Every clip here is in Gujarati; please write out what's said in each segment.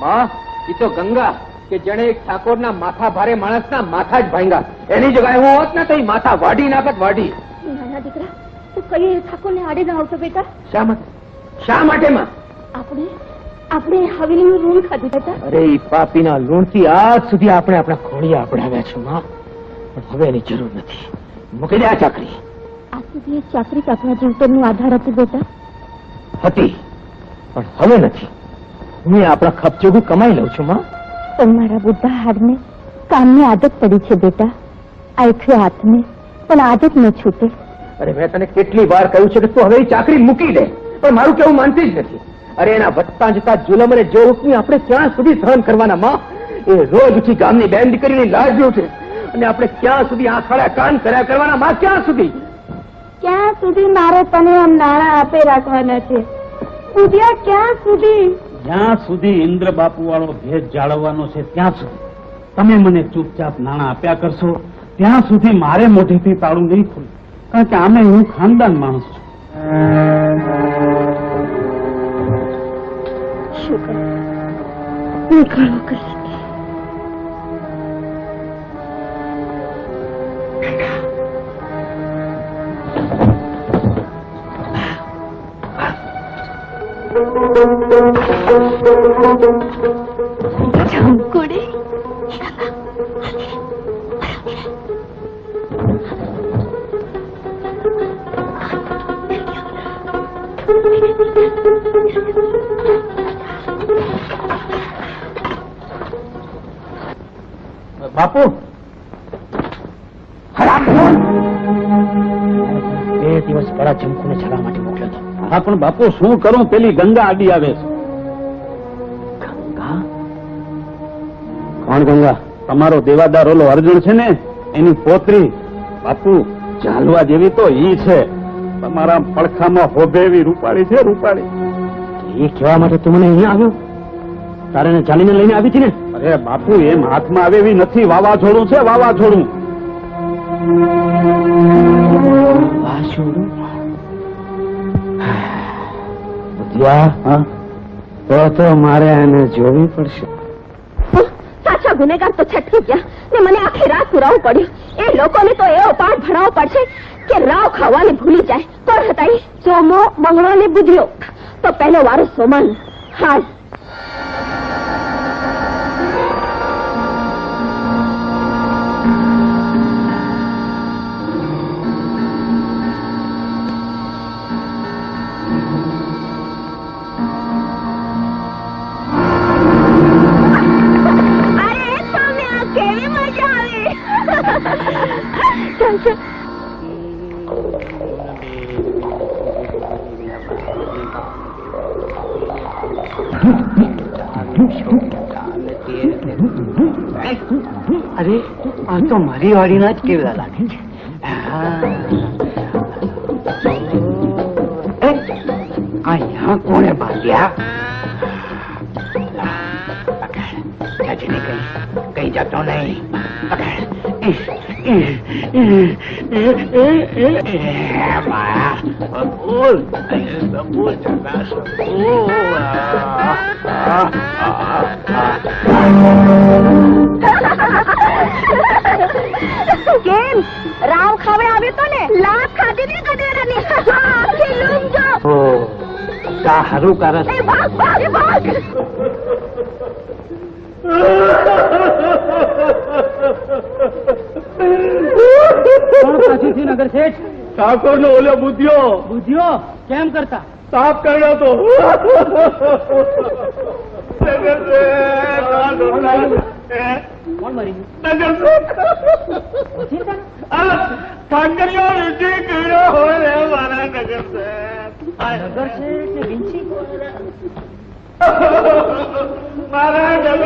માં, એ તો ગંગા કે જેને એક ઠાકોરના માથા ભારે માણસના માથા જ ભાંગ્યા. એની જગ્યાએ હું હોત ને તો માથા વાઢી નાખત, વાઢી. નાના દીકરા, તું કઈ ઠાકોરને આડે ના આવતો બેટા? શા માટે? શા માટે માં? આપણે હવેલીનું લૂણ ખાધું બેટા. અરે ઈ પાપીના લૂણથી આજ સુધી આપણે આપણા ખોળિયા આપડાવ્યા છે માં, પણ હવે એની જરૂર નથી. મૂકી દે આ ચાકરી. આજ સુધી ચાકરી આપણા જીવતરનો આધાર હતી બેટા. હતી, પણ હવે નથી. હું આપણા ખપચેગું કમાઈ લઉં છું માં. પણ મારા બુદ્ધા હાડને કામની આદત પડી છે બેટા. આખે હાથને પણ આદત ન છૂટે. અરે મેં તને કેટલી વાર કહ્યું છે કે તું હવે ચાકરી મૂકી દે, પણ મારું કેવું માનતી જ નથી. અરે એના વધતા જતા જુલમ અને જોખમી આપણે ક્યાં સુધી સહન કરવાના માં? એ રોજ ઉઠી ગામની બેન દીકરીની લાજ ઉઠે અને આપણે ક્યાં સુધી આંખાડા કાન કર્યા કરવાના માં? ક્યાં સુધી? ક્યાં સુધી મારે તને આમ નાણાં આપે રાખવાના છે? પૂજ્યા ક્યાં સુધી? જ્યાં સુધી ઇન્દ્ર બાપુ વાળો ભેદ જાળવવાનો છે ત્યાં સુધી તમે મને ચૂપચાપ નાણાં આપ્યા કરશો. ત્યાં સુધી મારે મોઢેથી તાળું નહીં ખુલે, કારણ કે આમે હું ખાનદાન માણસ છું. શું કરું? હું ઘણું કરી શકી. Jangkudi. બાપુ, બે દિવસ બડા જમખુને જવા માટે મોકલ્યો હતો. હા, પણ બાપુ શું કરું? પેલી ગંગા આડી આવે છે. ગંગા? કોણ ગંગા? તમારો દેવાદાર ઓલો અર્જુન છે ને, એની પોતરી. બાપુ ચાલવા જેવી તો ઈ છે, તમારા પડખામાં હોભે એવી રૂપાળી છે, રૂપાળી. એ કહેવા માટે તું મને અહીંયા આવ્યો? તારે એને ચાલીને લઈને આવી હતી ને? અરે બાપુ, એમ હાથમાં આવે એવી નથી. વાવાઝોડું છે, વાવાઝોડું. વાવાઝોડું? હા, તો મારે એને જોવી પડશે. સાચા ગુનેગાર તો છટકી ગયા ને મને આખી રાત પુરાવું પડ્યું. એ લોકોને તો એવો પાઠ ભણાવવો પડશે કે રાવ ખાવાને ભૂલી જાય. કોણ હતા એ? સોમો, મંગળો ને બુધિયો. તો પહેલો વારો સોમાન. હાલ અરે આ તો મારી વાડીના જ કેવડા લાગે છે. અહીંયા કોણે બાંધ્યા? જજને કઈ જતો નહીં. કેમ રાવ ખાવે આવે તો ને લાખ ખાધી ને ગધેડાની. સારું કરે. ભાગ ભાગ ભાગ. કોણ પાછું નગર શેઠ? ઠાકોર નો ઓલો બુધિયો. બુધિયો કેમ કરતા? સાફ કર્યો તો. કોણ મરી ગયું? ઠાકરીઓ વિજય કર્યો હોય મારા નગર નગર શેઠ ને વિંછી? મારા નગર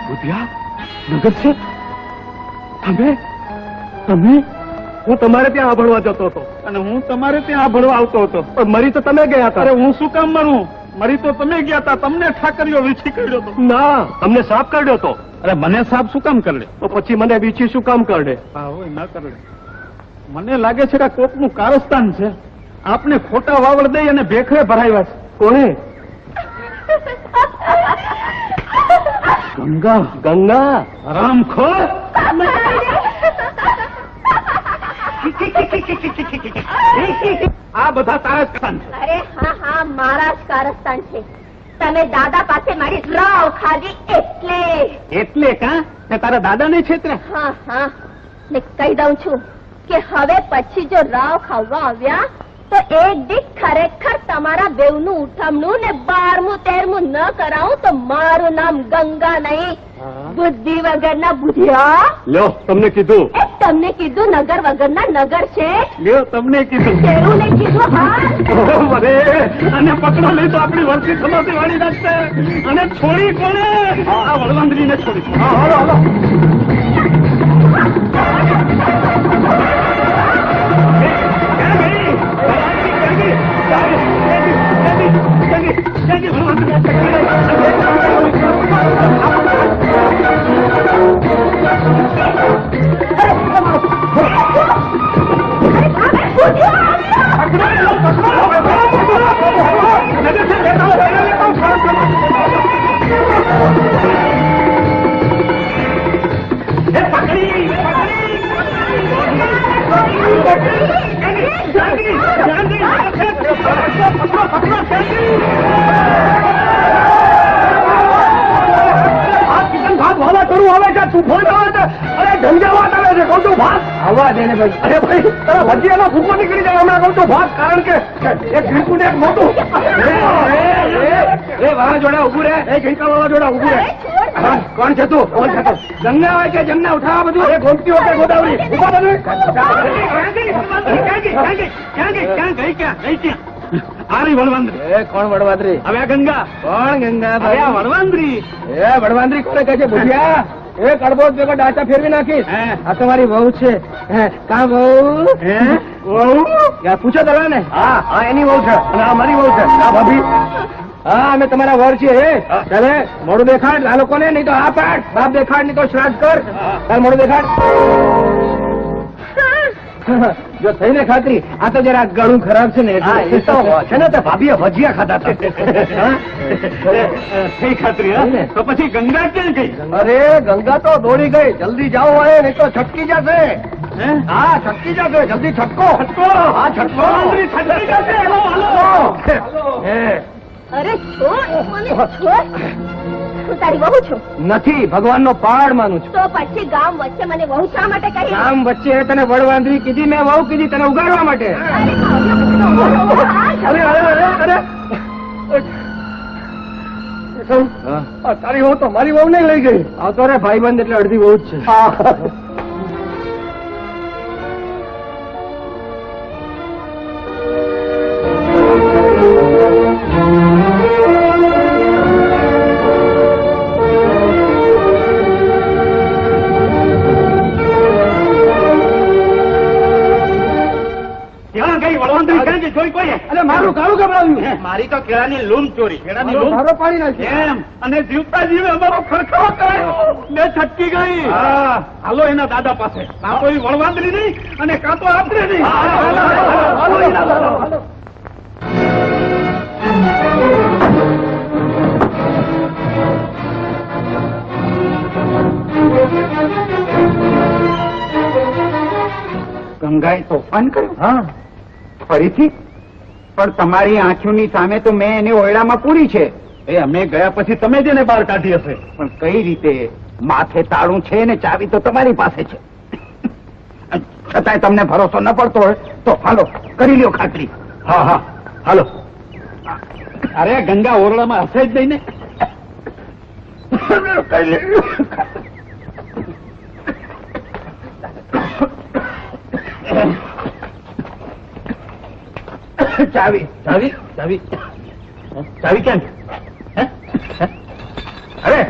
બુધિયા, નગર શેઠ તમે? હું તમારે ત્યાં આભળવા જતો હતો અને હું તમારે ત્યાં ભણવા આવતો હતો. પણ મરી તો તમે ગયા હતા. અરે હું શું કામ મરું? મરી તો તમે ગયા હતા, તમને ઠાકરીઓ વીછી કર્યો હતો. ના, તમને સાફ કાઢ્યો તો. અરે મને સાહેબ શું કામ કરડે? તો પછી મને વીછી શું કામ કાઢે? હા હોય ના કરડે. મને લાગે છે કે કોકનું કારસ્તાન છે. આપને ખોટા વાવડ દઈ અને ભેખરે ભરાવ્યા છે. કોણે? ગંગા ગંગા. હરામખોર! આ બધા તારા જ કારસ્તાન છે. અરે હા હા, મારા જ કારસ્તાન છે. તમે દાદા પાસે મારી રાવ ખાધી એટલે. એટલે કા તે તારા દાદાને છેતરે? હા હા, ને કહી દઉં છું કે હવે પછી જો રાવ ખાવા આવ્યા તો એક દી ખરેખર તમારા બેવનું ઉઠમણું ને 12મું 13મું ન કરાવું તો મારું નામ ગંગા નહીં, બુદ્ધિ વગરના બુધિયા. લ્યો તમને કીધું. એ તમને કીધું નગર વગરના નગર છે. લ્યો તમને કીધું. કેવું નહીં કીધું? હા, અરે અને પકડો નહીં તો આપણી વરસી સમાતી વાળી નાખશે. અને છોડી કોને? આ વળવાંદરીને છોડી. હાલો હાલો. હવા દે ને ભાઈ. અરે ભાઈ તારા ભજીયાનો ભૂકો નીકળી જાય હમણાં કહું તો ભાગ. કારણ કે એક ભીડકું ને એક મોટું. વાવાઝોડા ઉભું રહે. એ ગઈકાલ વાવાઝોડા ઉભું રહે. કોણ છે તું? કોણ છે તું? ગંગા હોય કે જમના ઉઠાવા બધું? એ ગોમતી હોય કે ગોદાવરી? ઉભા તમે. આરી વળવાંદરી. એ કોણ વડવાદરી? હવે આ ગંગા. કોણ ગંગા હવે આ વળવાંદરી. એ વડવાંદરી કોને કહે છે? ભૂજિયા એ કડબો ભેગો ડાચા ફેરવી નાખીશ. હે? આ તમારી વહુ છે. કા વહુ? યાર પૂછો દલા ને. હા હા, એની વહુ છે અને આ મારી વહુ છે. આ ભાભી. હા, અમે તમારા વર છીએ. ચાલે મોડું દેખાડ આ લોકોને, નહીં તો આ પાડ. બાપ દેખાડ, નહીં તો શ્રાદ્ધ કર. ચાલ મોડું દેખાડ. જો થઈને ખાતરી, આ તો જરા ગળું ખરાબ છે ને એટલે. છે ને તો ભાભીએ ભજીયા ખાધા હતા. થઈ ખાતરી? હા? તો પછી ગંગા ક્યાં ગઈ? અરે ગંગા તો દોડી ગઈ. જલ્દી જાઓ હવે, નહીં તો છટકી જશે. હે? હા છટકી જશે. જલ્દી છટકો. હા છટકો. છટકી જશે. હાલો, હાલો. અરે છોડ મને, છોડ. હું તારી વહુ છું. નથી, ભગવાનનો પાડ માનું છું. તો પછી ગામ વચ્ચે મને વહુ શા માટે કહી? ગામ વચ્ચે તને વડવાંદરી કીધી, મેં વહુ કીધી તને ઉગાડવા માટે. અરે અરે અરે અરે તારી વહુ તો મારી વહુ નહીં લઈ ગઈ. આવતો રે ભાઈબંધ એટલે અડધી વહુ જ છે. અરે મારું કાળું ગભરાવ્યું. મારી તો કેળાની લૂમ ચોરી. કેળાની મારો લૂમ ધારો પાડી નાખ્યો. એમ અને જીવતા જીવે અમારો ખરખાવો કરાયો ને છટકી ગઈ. હાલો એના દાદા પાસે. કાં તો એ વળવાંદરી નહીં અને કાં તો આપણે નહીં. હાલો એના દાદા પાસે. ગંગાએ તોફાન કર્યું? હા ફરીથી? પણ તમારી આંખોની સામે તો મેં એને ઓરડામાં પૂરી છે. એ અમે ગયા પછી તમે જ એને બહાર કાઢી હશે. પણ કઈ રીતે? માથે તાળું છે ને ચાવી તો તમારી પાસે છે. છતાંય તમને ભરોસો ન પડતો હોય તો હાલો કરી લ્યો ખાતરી. હા હા હાલો. અરે ગંગા ઓરડામાં હશે જ નહીં ને. ચાવી ચાવી ચાવી ચાવી ક્યાં છે? અરે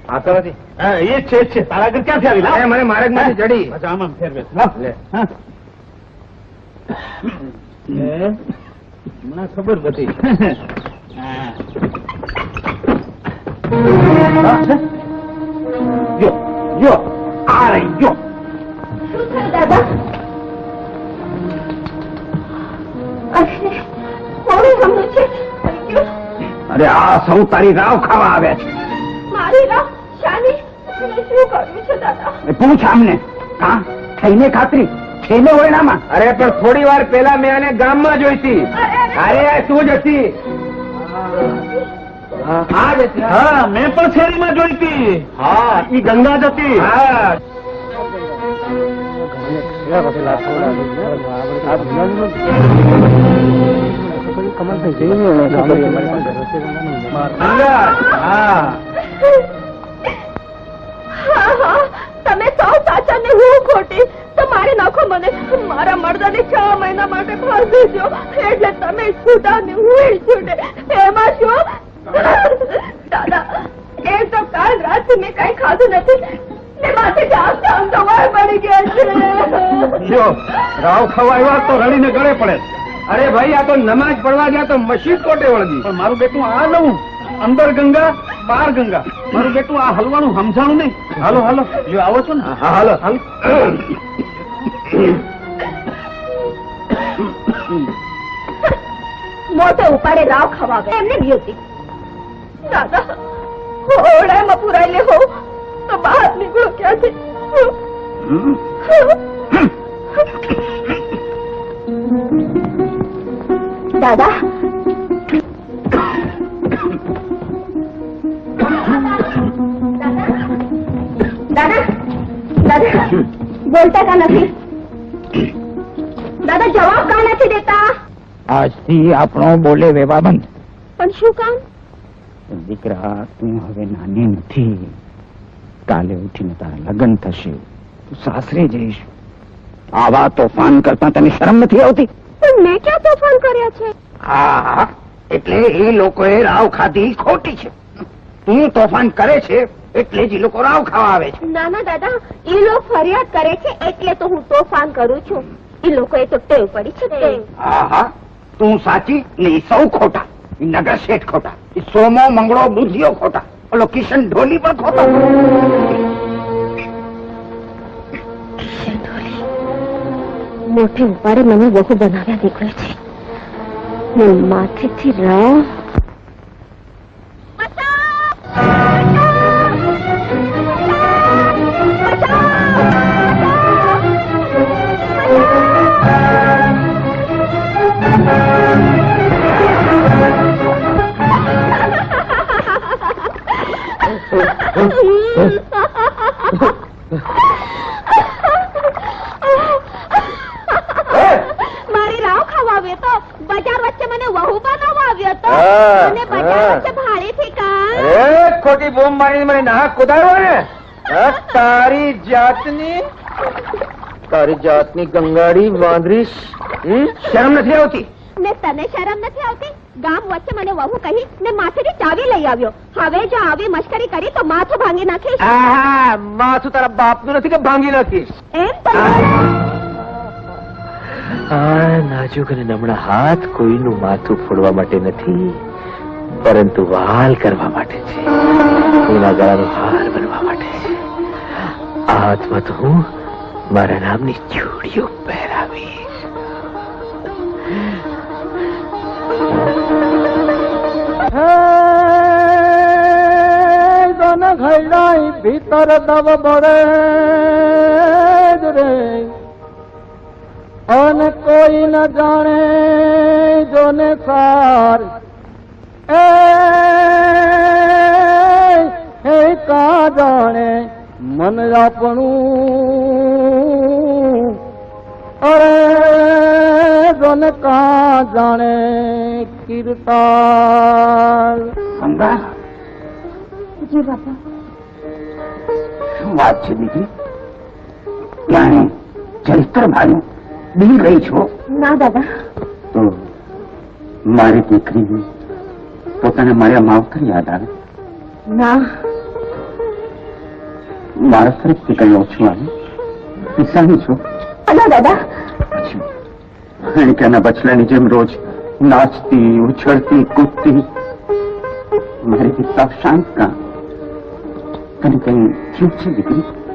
આ તો નથી. હા, એ જ છે, એ જ છે. તારા ઘર ક્યાંથી આવી? લાવ. મને માર્ગ માંથી જડી. અચ્છા, આમ આમ ફેરવે. લાવ, લે. હા. મને ખબર બધી. જો જો આ રહી જો. શું થયું દાદા? અરે કોણે હમણાં છે? અરે આ સૌ તારી રાવ ખાવા આવ્યા છે. મારી રાહ શાની? મેં શું કર્યું છે દાદા? પૂછ આમને. હા થઈને ખાતરી છે ને ઓરડામાં? અરે પણ થોડી વાર પહેલા મેં આને ગામમાં જોઈ હતી. અરે તું જ હતી. હા જ હતી. હા મેં પણ શેરીમાં જોઈ હતી. હા ઈ ગંગા જ હતી. હા હા, હા, તમે સૌ સાચા ને હું ખોટી. તો મારી નાખો મને. મારા મર્દને 6 મહિના માટે ફાંસી દો એટલે તમે છૂટા ને હું છૂટે. એમાં શું દાદા? એ તો કાલ રાતથી મેં કઈ ખાધું નથી ને માથે જામ જામ દવાઈ પડી ગયા છે. જો રાવ ખવાય તો રડીને ગળે પડે. અરે ભાઈ આ તો નમાજ પડવા ગયા તો મશીદ કોટે વળગી. પણ મારું બેટું આ નવું અંદર ગંગા બહાર ગંગા. મારું બેટું આ હલવાનું સમજાણું નહીં. હાલો હાલો જો આવો છો ને. હા હાલો હાલ. મોટે ઉપાડે રાવ ખવાવે એમને બ્યુટી. દાદા ઓરડામાં પુરાઈ લે હો તો બહાર નીકળો ક્યાંથી? દાદા દાદા દાદા બોલતા કા નથી? દાદા જવાબ કા નથી દેતા? આજથી આપણો બોલે વેવા બંધ. પણ શું કામ? દીકરા તું હવે નાની નથી. કાલે ઉઠીને તારા લગ્ન થશે. તું સાસરે જઈશ. આવા તોફાન કરતા તને શરમ નથી આવતી? પણ મેં ક્યાં તોફાન કર્યા છે? હા એટલે એ લોકોએ રાવ ખાધી ખોટી છે. તું તોફાન કરે છે એટલે જ એ લોકો રાવ ખાવા આવે છે. ના ના દાદા, એ લોકો ફરિયાદ કરે છે એટલે તો હું તોફાન કરું છું. એ લોકોએ તો ટેવ પડી છે ટેવ. હા તું સાચી ને ઈ સૌ ખોટા. ઈ નગર શેઠ ખોટા. ઈ સોમો મંગળો બુદ્ધિઓ ખોટા. ઓલો કિશન ઢોલી પણ ખોટો. મોટે ઉપાડે મને બહુ બનાવ્યા નીકળે છે. માથેથી રાવ મારી રાવ ખવાવ્યો તો બજાર વચ્ચે મને વહુ બનાવવા આવ્યો તો મને બજાર વચ્ચે ભાડેથી કા. અરે ખોટી બોમ્બ મારી મને નાક કુદાડ્યો ને. તારી જાતની ગંગાડી વાંદરી. શરમ નથી આવતી? ને તને શરમ નથી આવતી? ગામ વચ્ચે મને વહુ કહી ને માથેથી ચાવી લઈ આવ્યો. હવે જો આવી મશ્કરી કરી તો માથું ભાંગી નાખીશ. માથું તારા બાપનું નથી કે ભાંગી નાખીશ? એમ તો આ નાજુક અને નમણા હાથ કોઈનું માથું ફોડવા માટે નથી, પરંતુ વાલ કરવા માટે છે. એના ગળાનો હાર બનવા માટે છે. આ હાથમાં તો હું મારા નામની ચૂડીઓ પહેરાવીશ. ભીતર દવ બળે રે અને કોઈ ન જાણે જોને સાર. એ કા જાણે મન આપણું. અરે જોને કા જાણે કીર્તાલ. ગંગા જી બાપા. શું વાત છે દીકરી? જાણે ચરિત્ર ભાઈ બી ગઈ છો? ના દાદા. તો મારી દીકરી પોતાને માર્યા માવતર યાદ આવે? ના. મારા તરફથી કઈ ઓછું આવે? પિસાની છો? ના દાદા. પછી એના બચલાની જેમ રોજ નાચતી ઉછળતી કૂદતી મારી દીકરા શાંત કા તને કઈ થયું છે દીકરી?